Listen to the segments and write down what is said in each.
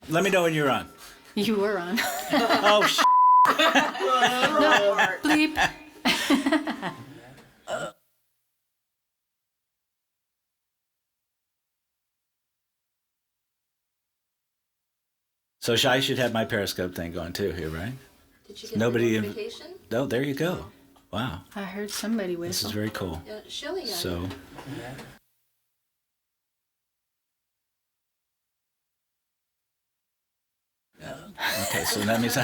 Let me know when you're on. You were on. Oh, No, bleep. So I should have my Periscope thing going too here, right? Did you get Nobody the notification? Oh, there you go. Wow. I heard somebody whistle. This is very cool. Shelly got So. it. Okay, so that means I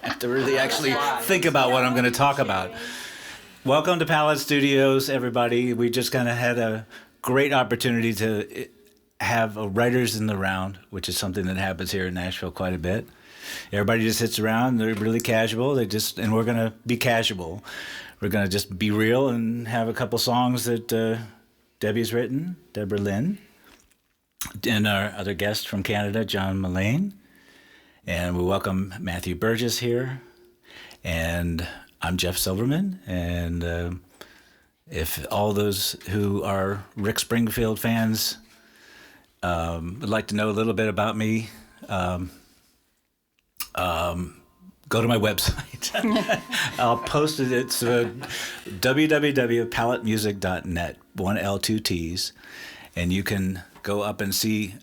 have to really actually think about what I'm going to talk about. Welcome to Palette Studios, everybody. We just kind of had a great opportunity to have a writers in the round, which is something that happens here in Nashville quite a bit. Everybody just sits around. They're really casual. And we're going to be casual. We're going to just be real and have a couple songs that Debbie's written, Debra Lyn, and our other guest from Canada, Jon Mullane. And we welcome Matthew Burgess here. And I'm Jeff Silverman. And if all those who are Rick Springfield fans would like to know a little bit about me, go to my website. I'll post it. It's www.palettemusic.net, 1L, 2 T's. And you can go up and see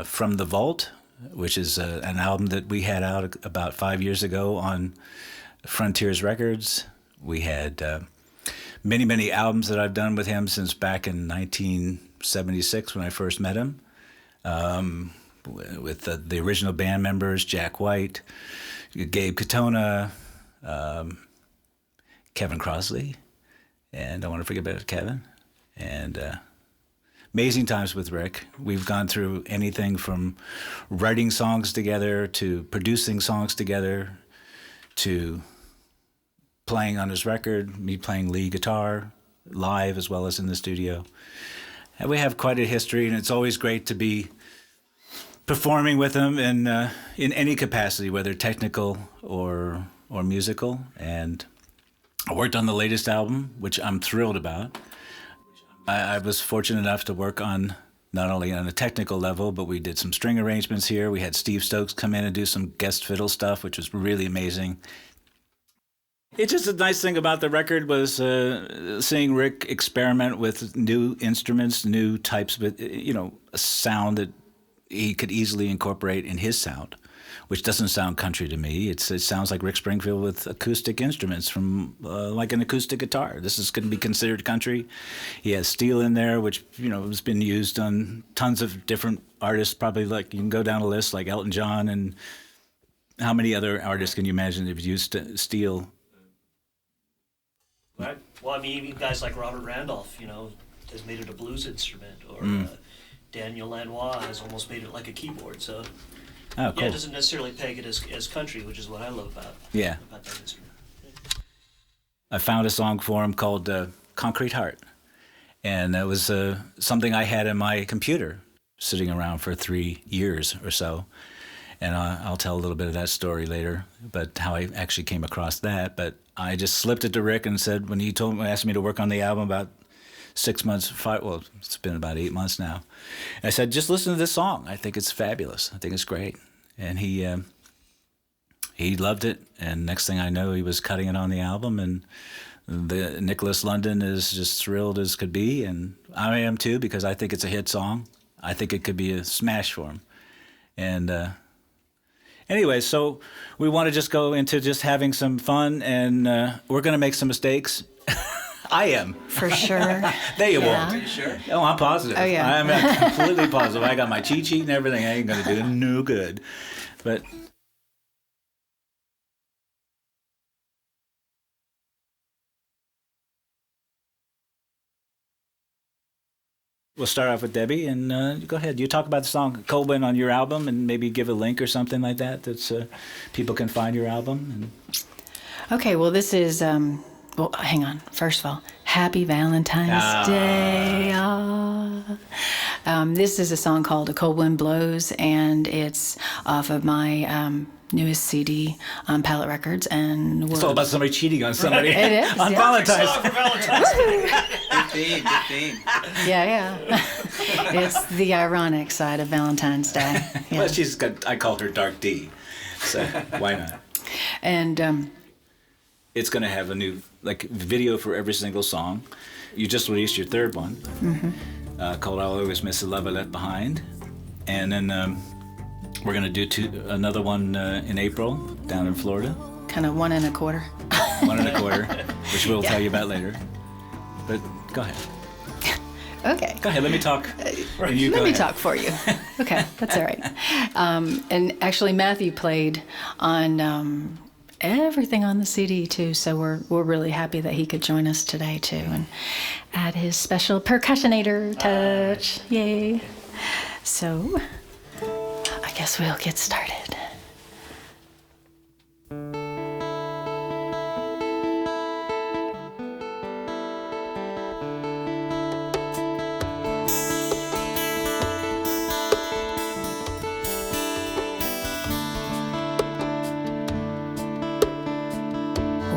From the Vault, which is an album that we had out about 5 years ago on Frontiers Records. We had many, many albums that I've done with him since back in 1976 when I first met him, with the original band members, Jack White, Gabe Katona, Kevin Crosley, and I want to forget about Kevin, and amazing times with Rick. We've gone through anything from writing songs together to producing songs together to playing on his record, me playing lead guitar live as well as in the studio. And we have quite a history, and it's always great to be performing with him in any capacity, whether technical or musical. And I worked on the latest album, which I'm thrilled about. I was fortunate enough to work on not only on a technical level, but we did some string arrangements here. We had Steve Stokes come in and do some guest fiddle stuff, which was really amazing. It's just a nice thing about the record was seeing Rick experiment with new instruments, new types of, a sound that he could easily incorporate in his sound, which doesn't sound country to me. It sounds like Rick Springfield with acoustic instruments from like an acoustic guitar. This is going to be considered country. He has steel in there, which has been used on tons of different artists. Probably like you can go down a list like Elton John, and how many other artists can you imagine have used steel? Right. Well, I mean, even guys like Robert Randolph, has made it a blues instrument, or Daniel Lanois has almost made it like a keyboard. So. Oh, cool. Yeah, it doesn't necessarily peg it as country, which is what I love about that instrument. I found a song for him called Concrete Heart. And that was something I had in my computer sitting around for 3 years or so. And I'll tell a little bit of that story later, but how I actually came across that. But I just slipped it to Rick and said, when he asked me to work on the album about 6 months, it's been about 8 months now. And I said, just listen to this song. I think it's fabulous. I think it's great. And he loved it. And next thing I know, he was cutting it on the album. And Nicholas London is just thrilled as could be. And I am too, because I think it's a hit song. I think it could be a smash for him. And anyway, so we want to just go into just having some fun. And we're going to make some mistakes. I am. For sure. They won't. Are you sure? Oh, I'm positive. Oh, yeah. I'm completely positive. I got my cheat sheet and everything. I ain't going to do no good. But we'll start off with Debbie, and go ahead. You talk about the song Colbin on your album, and maybe give a link or something like that that's people can find your album. Okay, well, this is... Well, hang on. First of all, happy Valentine's Day. This is a song called A Cold Wind Blows, and it's off of my newest CD on Palette Records. And it's all about somebody cheating on somebody. It is, on yeah. Valentine's. Song for Valentine's Day. Good theme. Yeah. It's the ironic side of Valentine's Day. Yeah. Well, I call her Dark D, so why not? And It's going to have a new video for every single song. You just released your third one, called "I'll Always Miss the Love I Left Behind," and then we're going to do another one in April down in Florida. kind of 1 1/4. 1 1/4, which we'll tell you about later. But go ahead. Okay. Go ahead. Let me talk. Let me talk for you. Okay, that's all right. And actually, Matthew played on everything on the CD too, so we're really happy that he could join us today too, and add his special percussionator touch. Yay! So, I guess we'll get started.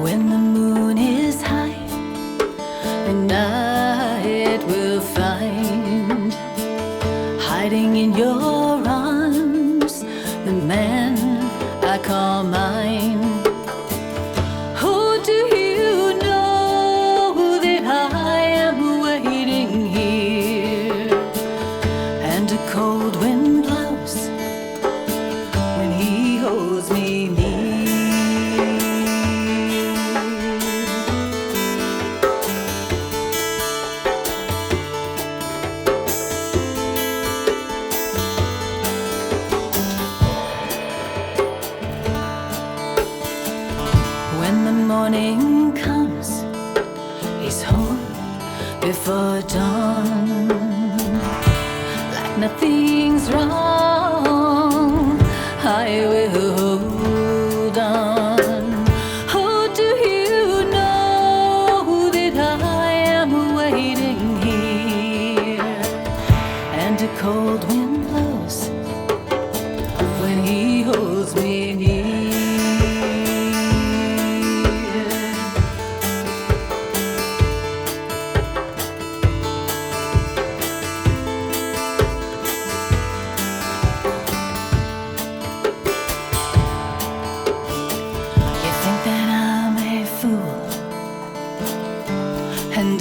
When the moon is high, the night will find, hiding in your arms, the man I call mine. Oh, do you know that I am waiting here, and a cold wind blows when he holds me near. Morning comes, he's home before dawn, like nothing's wrong, I will hold on. Oh, do you know that I am waiting here, and a cold wind blows when he holds me near.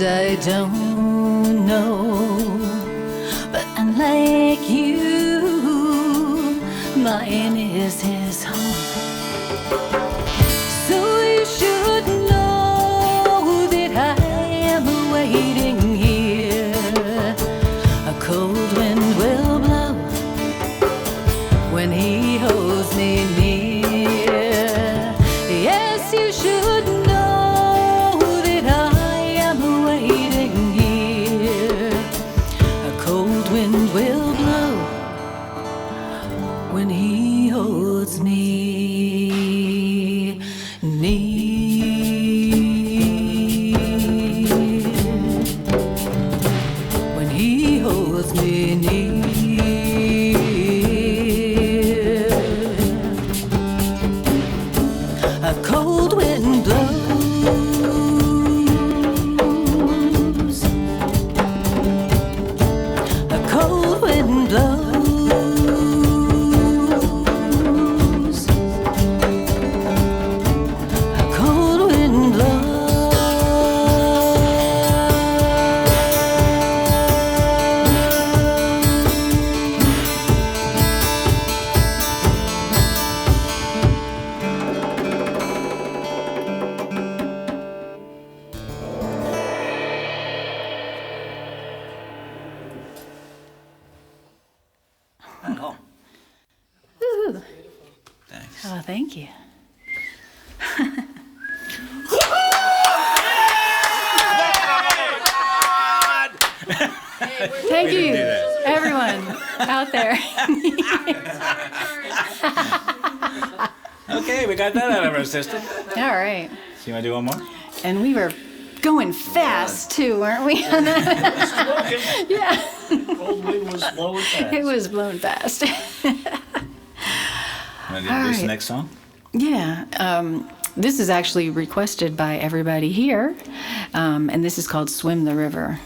I don't know, but unlike you, mine is his home. So you should know that I am waiting here. A cold wind will blow when he holds me near. Yes, you should know. Will blow when he holds me near. When he holds me near. A cold wind blows. Oh, thank you. Thank you, everyone out there. Okay, we got that out of our system. All right. So you want to do one more? And we were going fast, too, weren't we? Yeah. Cold wind was blowing fast. It was blowing fast. Want to introduce the next song? Yeah. This is actually requested by everybody here, and this is called Swim the River.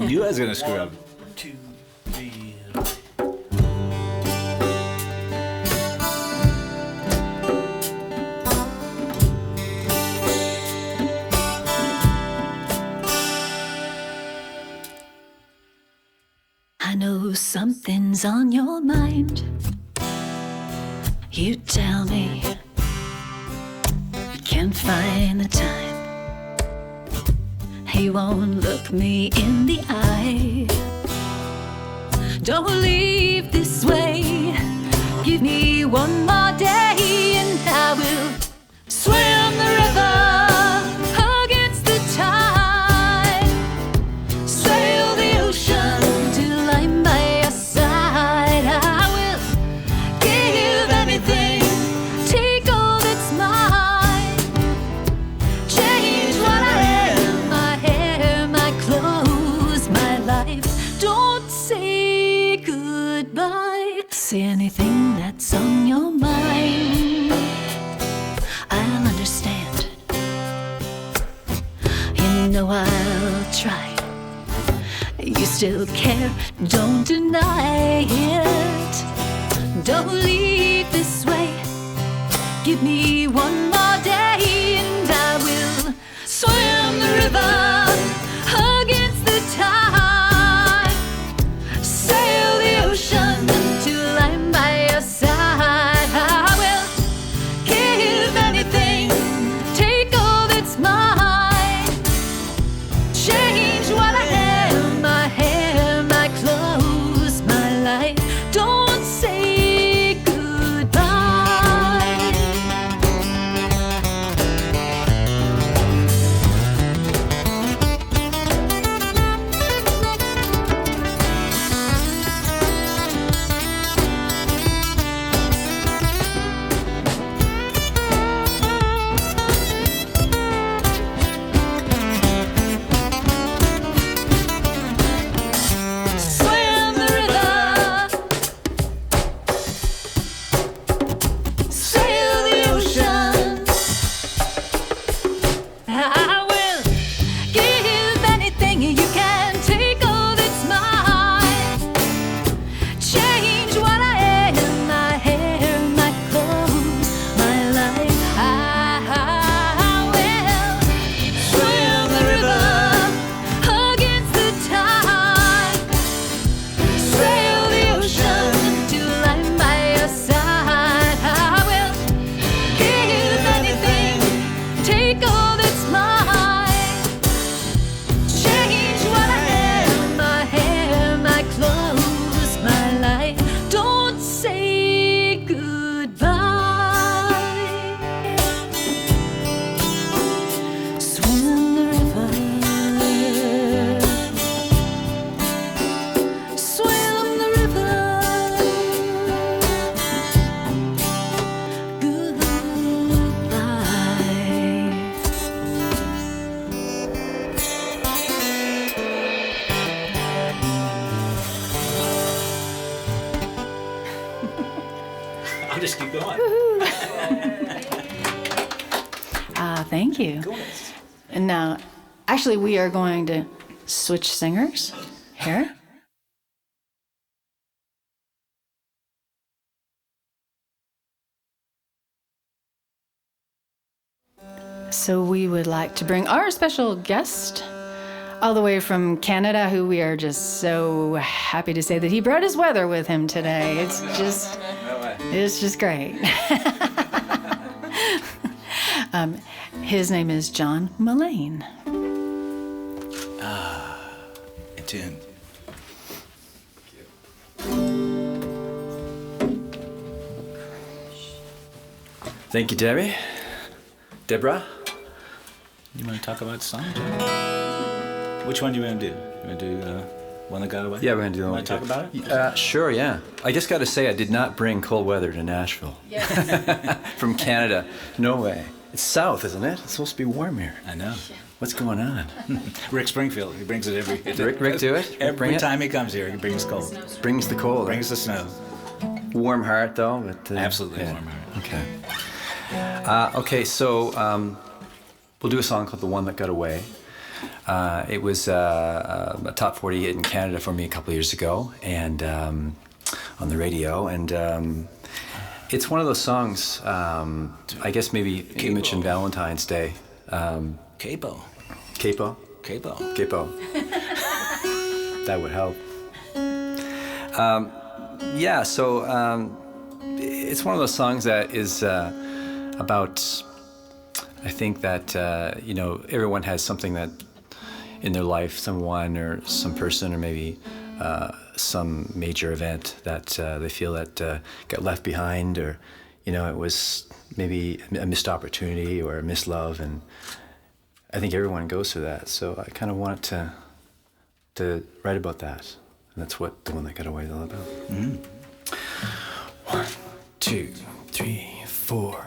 I knew I was going to screw up. 1, 2, 3. I know something's on your mind. You tell me, can't find the time. He won't look me in the eye. Don't leave this way. Give me one more day and I will swim the river against the tide. Sail the ocean till I'm by your side. I will give anything, take all that's mine. Change what I am, my hair, my clothes, my life. Don't say goodbye. Say anything that's on your mind. I'll understand. You know I'll try. You still care, don't deny it. Don't leave this way. Give me one more day and I will swim the river against the tide. Sail the ocean till I'm by your side. I will give anything, take all that's mine. Change what I am, my hair, my clothes, my life. Don't say goodbye. Swim the river, sail the ocean. I will give anything, you can take all that's mine. Change what I am, my hair, my clothes, my life. I will swim the river against the tide. Sail the ocean till I'm by your side. I will give anything, take all that's mine. Change what I am, my hair, my clothes, my life. Don't say goodbye. Swim the river. Swim the river. Goodbye. I'll just keep going. Thank you. And now, actually, we are going to switch singers here. So we would like to bring our special guest all the way from Canada, who we are just so happy to say that he brought his weather with him today. It's just great. His name is Jon Mullane. In tune. Thank you, Debbie. Debra? You want to talk about the song? Which one do you want to do? You want to do One That Got Away? Yeah, we're going to do You one. want to talk about it? Sure, yeah. I just got to say, I did not bring cold weather to Nashville. From Canada. No way. It's south, isn't it? It's supposed to be warm here. I know. What's going on? Rick Springfield, he brings it every... Rick do it? Every Bring it? time he comes here, he brings cold. Brings the cold. Brings the snow. Warm heart, though. But, Absolutely yeah. warm heart. Okay. Okay, so we'll do a song called The One That Got Away. It was a top 40 hit in Canada for me a couple of years ago, and on the radio. And it's one of those songs. I guess maybe you mentioned Valentine's Day. Capo. Capo. Capo. Capo. That would help. Yeah. So it's one of those songs that is about. I think that everyone has something that in their life, someone or some person or maybe some major event that they feel that got left behind, or it was maybe a missed opportunity or a missed love, and I think everyone goes through that. So I kind of wanted to write about that, and that's what The One That Got Away is all about. Mm-hmm. 1, 2, 3, 4.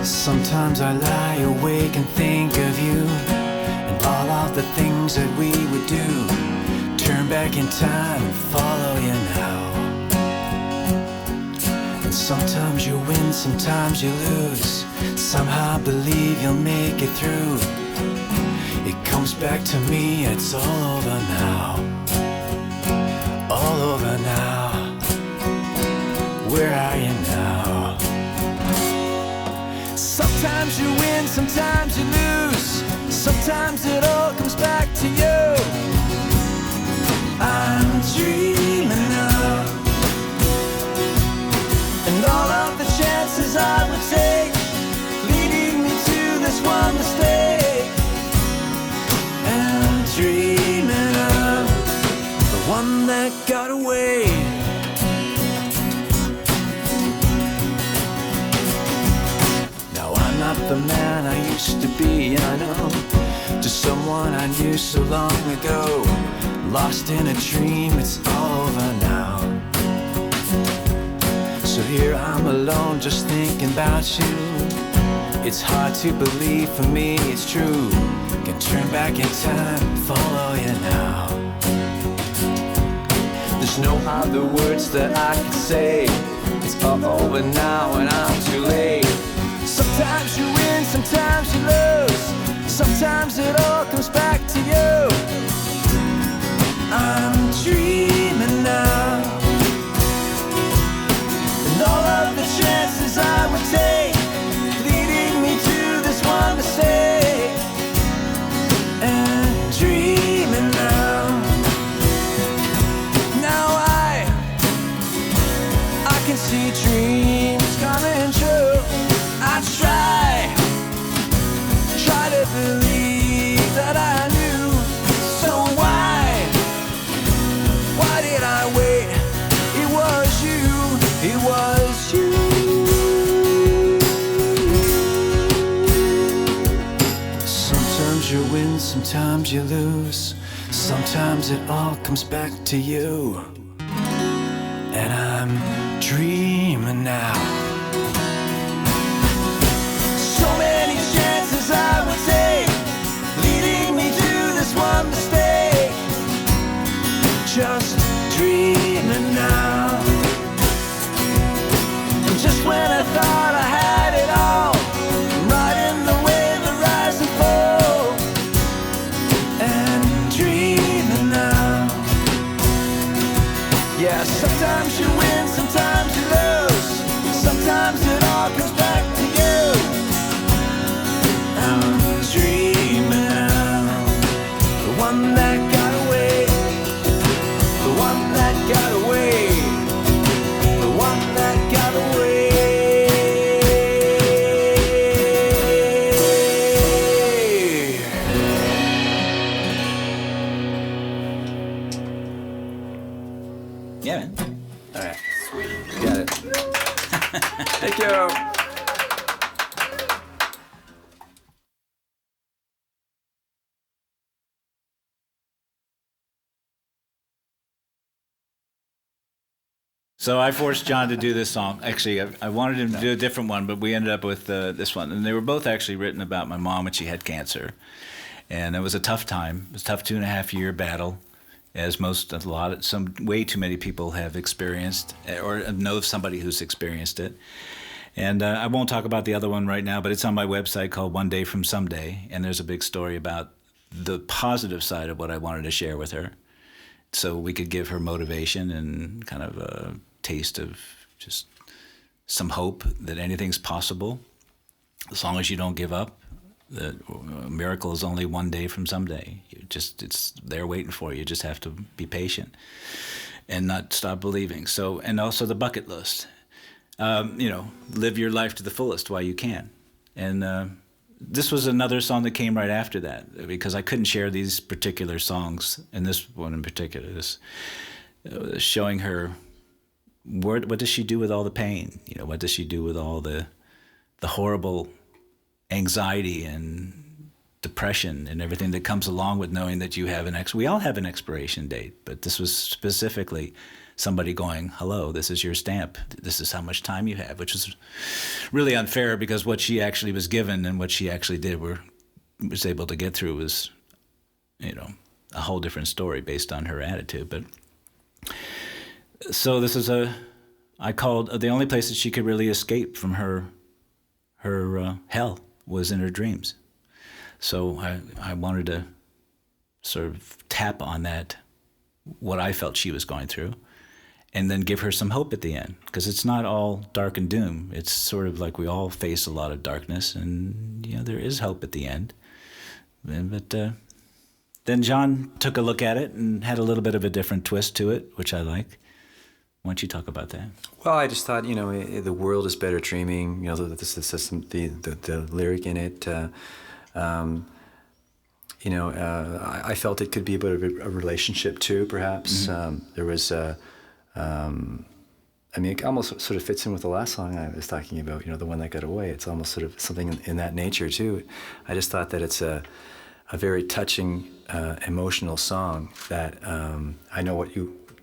Sometimes I lie awake and think of you and all of the things that we would do. Turn back in time and follow you now. And sometimes you win, sometimes you lose. Somehow I believe you'll make it through. It comes back to me, it's all over now. All over now. Where are you now? Sometimes you win, sometimes you lose. Sometimes it all comes back to you. I'm dreaming now, and all of the chances I would take, leading me to this one mistake. And I'm dreaming of the one that got away. Not the man I used to be, I know. Just someone I knew so long ago. Lost in a dream, it's all over now. So here I'm alone, just thinking about you. It's hard to believe, for me it's true. Can turn back in time, follow you now. There's no other words that I can say. It's all over now and I'm too late. Sometimes you win, sometimes you lose. Sometimes it all comes back to you. I'm dreaming now, and all of the chances I would take, leading me to this one mistake. And dreaming now. Now I can see dreams coming true. I try to believe that I knew. So why did I wait? It was you, it was you. Sometimes you win, sometimes you lose. Sometimes it all comes back to you. And I'm dreaming now. I would take, leading me to this one mistake. Just dreaming now. And just when I thought I had it all, riding the wave of rise and fall, and dreaming now. Yeah, sometimes you win, sometimes you lose. Sometimes it all comes back to you. I'm dreaming of the one that got away, the one that got away, the one that got away. Yeah, man. All right, sweet, got it. Thank you. So I forced Jon to do this song. Actually, I wanted him to do a different one, but we ended up with this one. And they were both actually written about my mom when she had cancer. And it was a tough time. It was a tough 2.5-year battle. as way too many people have experienced or know of somebody who's experienced it. And I won't talk about the other one right now, but it's on my website called One Day from Someday, and there's a big story about the positive side of what I wanted to share with her, so we could give her motivation and kind of a taste of just some hope that anything's possible as long as you don't give up. The miracle is only one day from someday. It's there waiting for you. You just have to be patient and not stop believing. So, and also the bucket list. Live your life to the fullest while you can. And this was another song that came right after that, because I couldn't share these particular songs, and this one in particular, showing her what does she do with all the pain? What does she do with all the horrible anxiety and depression and everything that comes along with knowing that you have we all have an expiration date, but this was specifically somebody going, hello, this is your stamp. This is how much time you have, which is really unfair, because what she actually was given and what she actually was able to get through was, a whole different story based on her attitude. But so this is I called the only place that she could really escape from her hell was in her dreams. So I wanted to sort of tap on that, what I felt she was going through, and then give her some hope at the end, because it's not all dark and doom. It's sort of like we all face a lot of darkness, and there is hope at the end. But then Jon took a look at it and had a little bit of a different twist to it, which I like. Why don't you talk about that? Well, I just thought, the world is better dreaming. The lyric in it. I felt it could be a bit of a relationship too, perhaps. Mm-hmm. There was it almost sort of fits in with the last song I was talking about, the one that got away. It's almost sort of something in that nature too. I just thought that it's a very touching, emotional song that I know what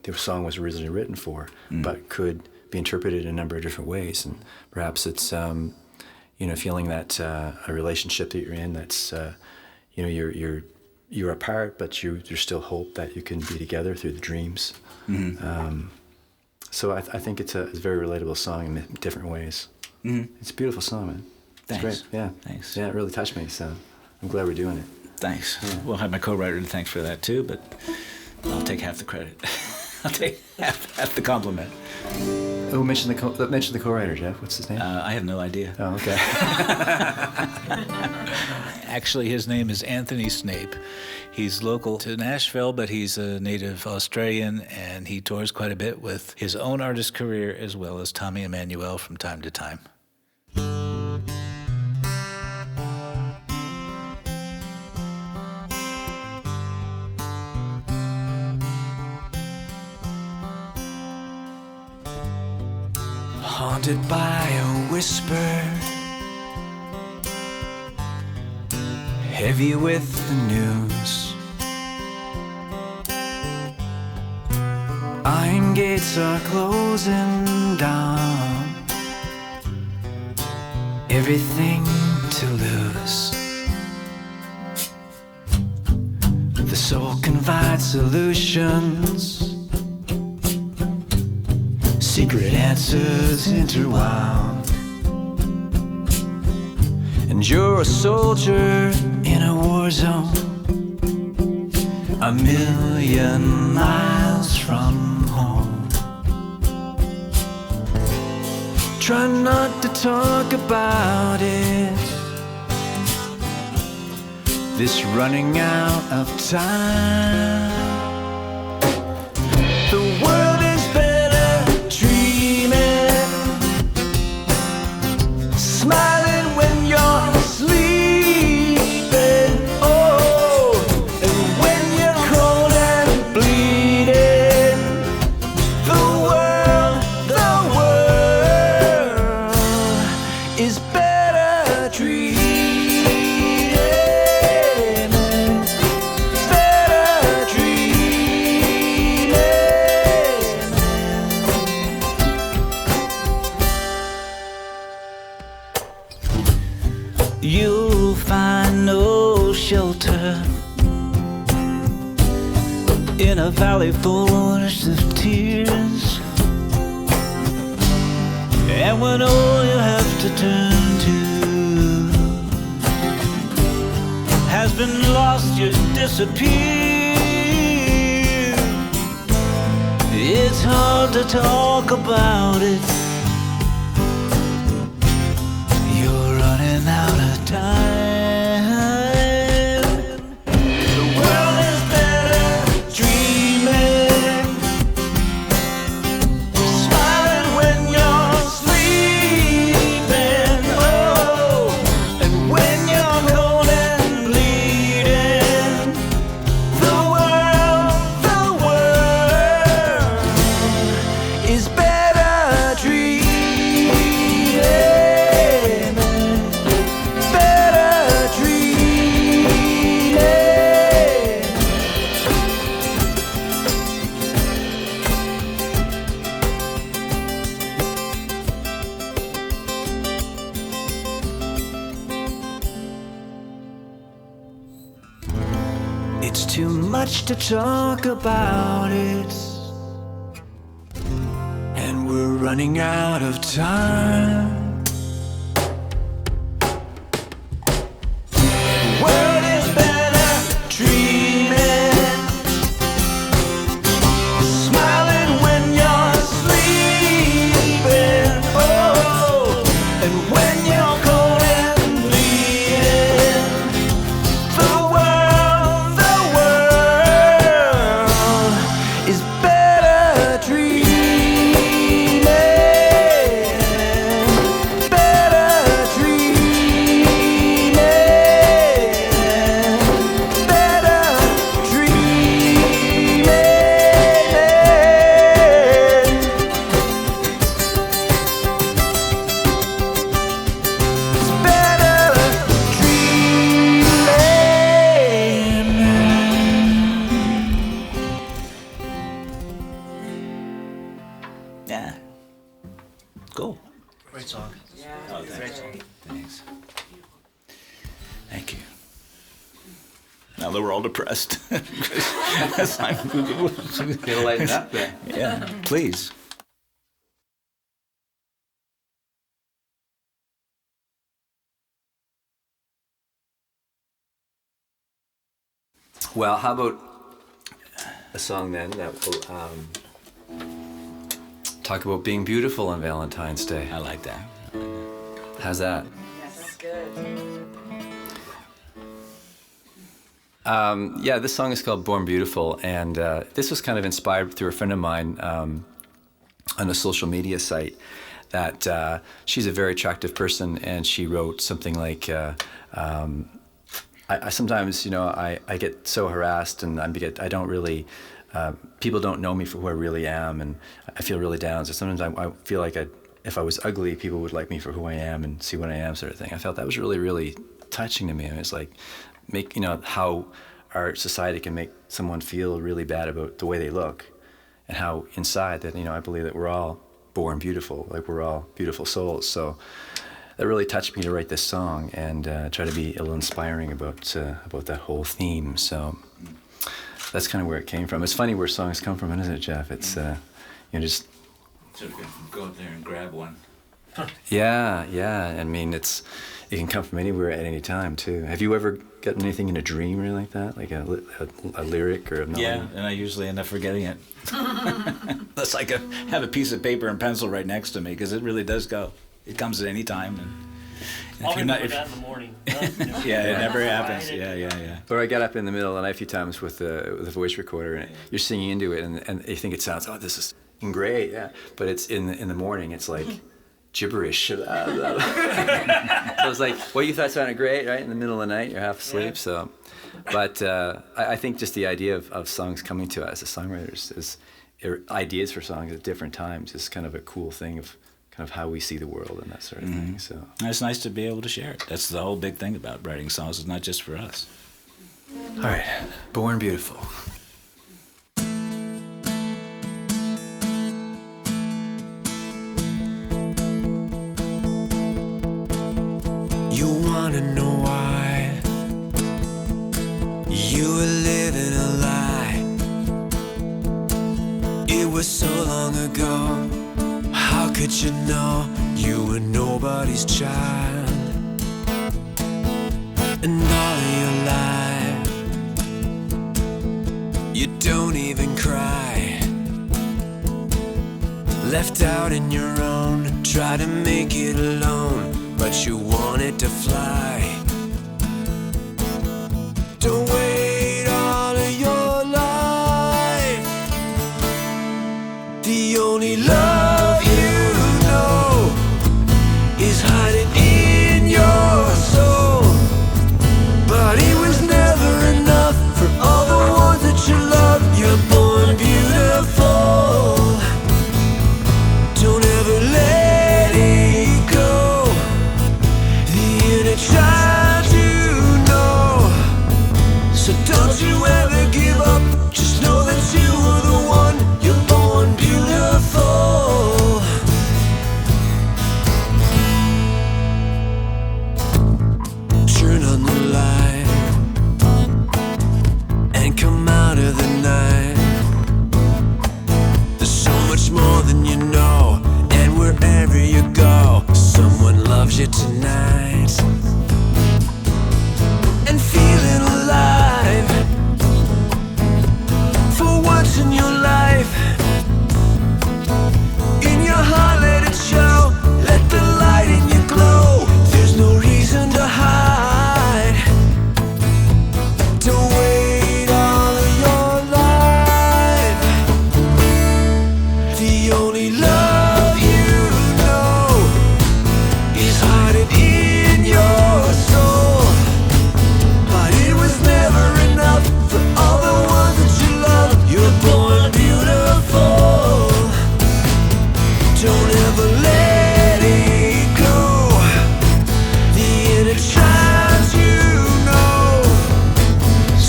the song was originally written for, but could be interpreted in a number of different ways. And perhaps it's, feeling that a relationship that you're in, that's, you're apart, but there's still hope that you can be together through the dreams. Mm-hmm. So I think it's a very relatable song in different ways. Mm-hmm. It's a beautiful song, man. Thanks. It's great. Yeah. Thanks. Yeah, it really touched me. So I'm glad we're doing it. Thanks. Yeah. We'll have my co-writer to thank for that too, but I'll take half the credit. I'll take half the compliment. Who mentioned the co-writer, Jeff? What's his name? I have no idea. Oh, okay. Actually, his name is Anthony Snape. He's local to Nashville, but he's a native Australian, and he tours quite a bit with his own artist career as well as Tommy Emmanuel from time to time. Haunted by a whisper, heavy with the news. Iron gates are closing down, everything to lose. The soul confides solutions, secret answers interwound. And you're a soldier in a war zone, a million miles from home. Try not to talk about it, this running out of time. The world is better dreaming, smiling when you're sleeping, oh, and when you're cold and bleeding. The world is better dreaming, better dreaming. You'll find no shelter in a valley full of tears. And when all you have to turn to has been lost, you disappear. It's hard to talk about it. You're running out of time. The world is better dreaming, smiling when you're sleeping. Oh, and when you're cold and bleeding, the world is better dreaming, better dreaming. It's too much to talk about it, and we're running out of time. The world is better dreaming, smiling when you're sleeping. Oh, and when you're cold and bleeding, the world is better dreaming, better dreaming, better dreaming. It's better dreaming. Yeah. Cool. Great song. Oh, great song. Thanks. Thank you. Now that we're all depressed. It'll lighten up there. Yeah, please. Well, how about a song then that will talk about being beautiful on Valentine's Day? I like that. How's that? That's good. Yeah, this song is called Born Beautiful, and this was kind of inspired through a friend of mine on a social media site that she's a very attractive person, and she wrote something like, I sometimes, I get so harassed, and I don't really, people don't know me for who I really am, and I feel really down. So sometimes I feel like if I was ugly, people would like me for who I am and see what I am, sort of thing. I felt that was really, really touching to me. And it's like, how our society can make someone feel really bad about the way they look, and how inside that, I believe that we're all born beautiful, like we're all beautiful souls. So that really touched me to write this song and try to be a little inspiring about that whole theme. So that's kind of where it came from. It's funny where songs come from, isn't it, Jeff? It's just Sort of go up there and grab one. yeah. I mean, it can come from anywhere at any time too. Have you ever gotten anything in a dream or like that, like a lyric or a melody? Yeah, and I usually end up forgetting it. Unless I can have a piece of paper and pencil right next to me, because it really does go. It comes at any time. And I'll if you're not, remember that in the morning. yeah, it never happens. Yeah. Or I got up in the middle of the night a few times with the voice recorder, and you're singing into it, and you think it sounds, this is great, yeah. But it's in the morning, it's like gibberish. So it's like, well, you thought sounded great, right? In the middle of the night, you're half asleep. Yeah. So, but I think just the idea of songs coming to us as songwriters is ideas for songs at different times is kind of a cool thing of kind of how we see the world and that sort of thing. So it's nice to be able to share it. That's the whole big thing about writing songs. It's not just for us. All right, Born Beautiful. You wanna know why you were living a lie? was so long ago. How could you know you were nobody's child? And all your life you don't even cry. Left out in your own, try to make it alone, but you wanted to fly. Don't wait all of your life. The only love you know is hiding in your soul. But it was never enough for all the ones that you love. You're born beautiful. Don't ever let it go. The inner child you know. So don't you ever give up. Just know that you were the one. You're born beautiful. Turn on the light and come out of the night. There's so much more than you know, and wherever you go, someone loves you tonight. And feeling alive for once in your life. In your heart, let it show. Let the light in you glow. There's no reason to hide. Don't wait all of your life. The only love you know is hiding in your soul. But it was never enough for all the ones that you love. You're born beautiful. Don't ever let it go. The inner child you know.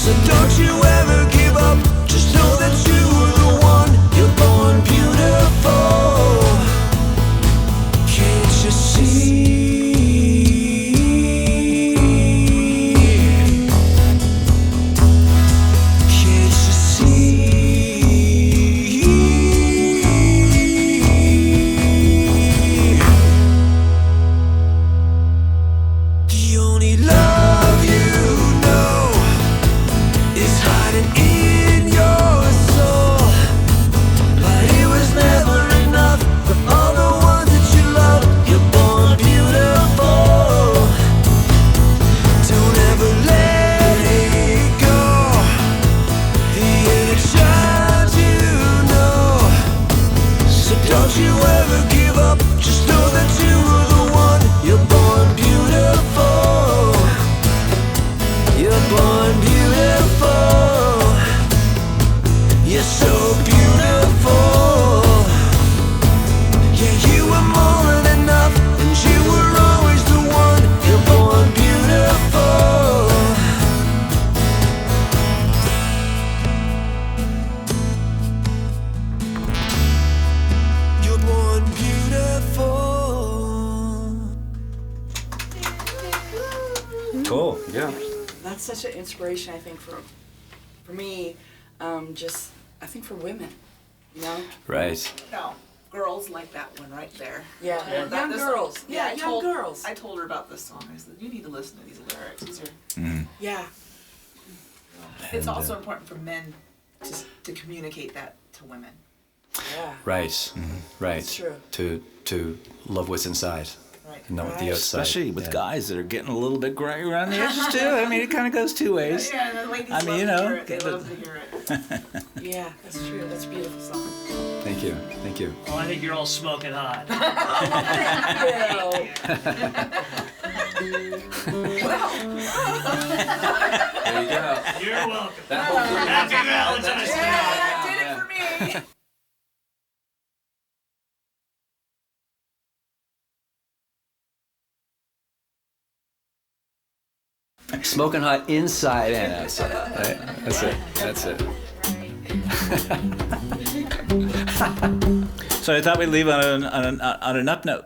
So don't you ever give up. Just know that you were the one. You're born beautiful. Can't you see? Can't you see? The only love you know is hiding in your soul. But it was never enough for all the ones that you love. You're born beautiful. Don't ever let it go. The inner child you know. So don't you ever give up. Just know that you were the one. You're born beautiful. You're born beautiful. You're so beautiful. Yeah, you were more than enough, and you were always the one. You're born beautiful. You're born beautiful. Cool. Yeah. That's such an inspiration, I think, for me, just, I think for women, you know? Right. No, girls like that one right there. Yeah, That- young this- girls. Yeah, Yeah, I young told, girls. I told her about this song. I said, you need to listen to these lyrics. These are. Yeah. It's also important for men to communicate that to women. Yeah. Right. Right. That's true. To love what's inside. Right. And not the Right. outside. Especially with Yeah. guys that are getting a little bit gray around the edges too. I mean, it kind of goes two ways. Yeah, and the ladies I mean, love you to know, hear it. They get the- love to hear it. Yeah, that's true. That's a beautiful song. Thank you. Thank you. Well, I think you're all smoking hot. Thank There you go. You're welcome. That whole thing- Happy Valentine's Day. Yeah, that did it for me. Smoking hot inside and outside. Right? That's it. That's it. So I thought we'd leave on an up note.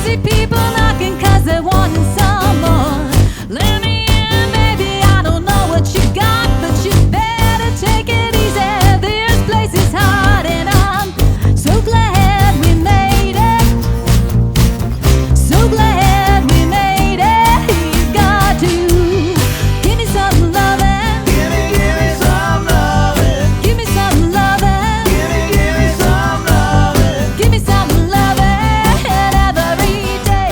see people knocking 'cause they're wanting some more. Let me in, baby, I don't know what you got, but you better take it easy. This place is hot and I'm so glad we made it. So glad we made it. You got to give me some loving. Give me some loving. Give me some loving. Give me some loving. Give me some loving every day.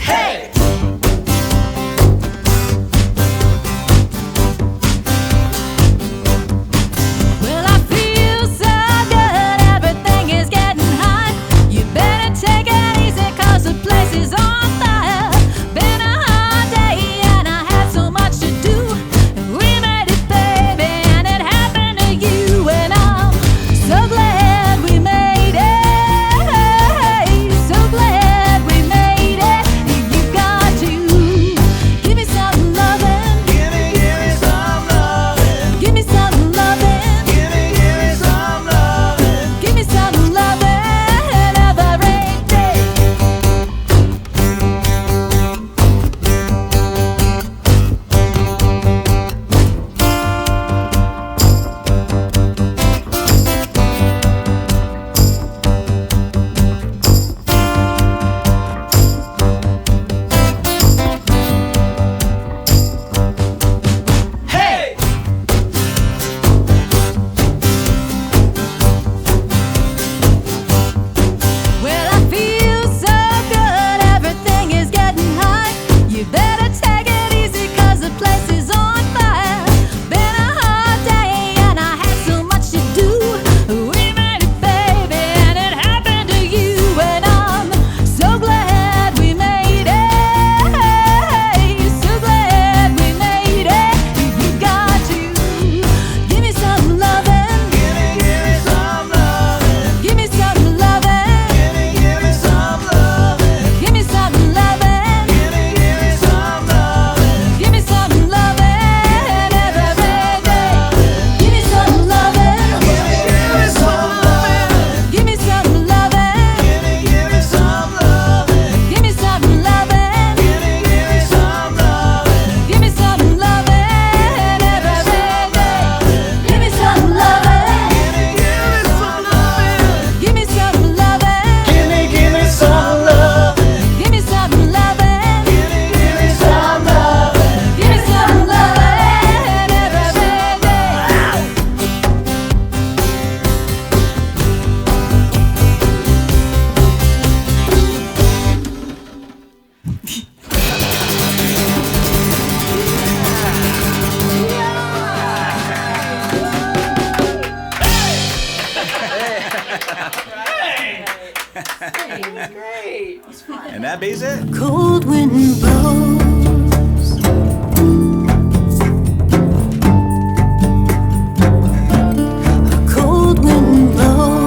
Hey! Well, I feel so good, everything is getting hot. You better take it easy 'cause the place is on fire. Been a hard day and I had so much to do. We made it, baby, and it happened to you. And I'm so glad we made it. So glad we made it. You got to give me some loving. Give me some loving. Give me some loving. Give me some loving. Give me some loving every day. Hey! Well, I feel so good, everything is getting hot. You better take it easy 'cause the place is on fire. Been a hard day and I had so much to do. We made it, baby, and it happened to you. And I'm so glad we made it. So glad we made it. You got to give me some loving. Give me some loving. Give me some loving. Give me some loving. Give me some loving. Give me some loving. Give me some loving every day. Give me some loving. Give me some loving. Give me some loving. Give me some loving. Give me some loving. Give me some loving. Give me some loving every day. Give me some loving. Give me some loving. Give me some loving. Give me some loving. Give me some loving. Give me some loving. Give me some loving every day. Great. And that beats it. Cold wind blows. A cold wind blows.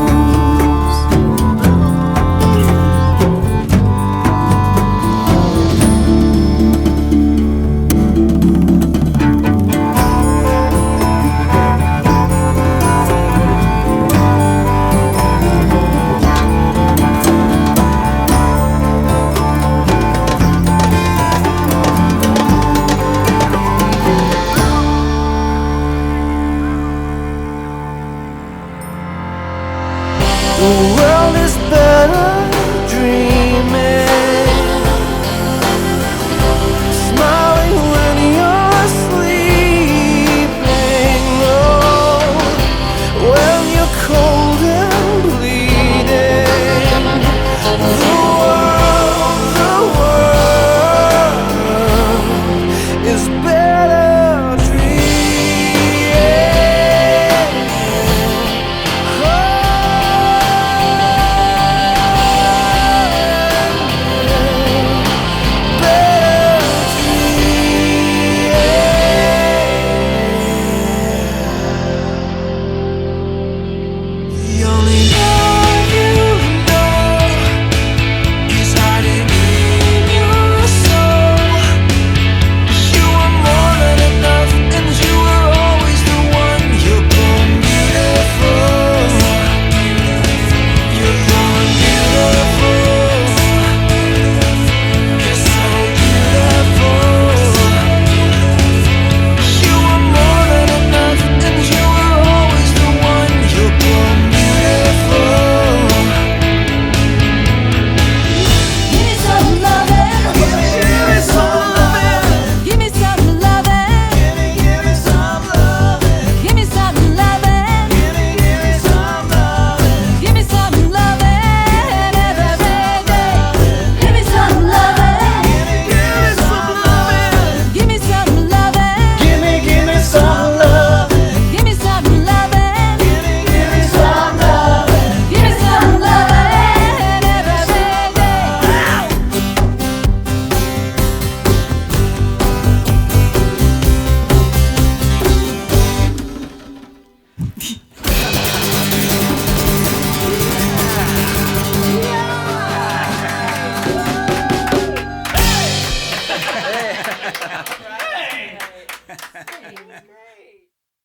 great. It was great.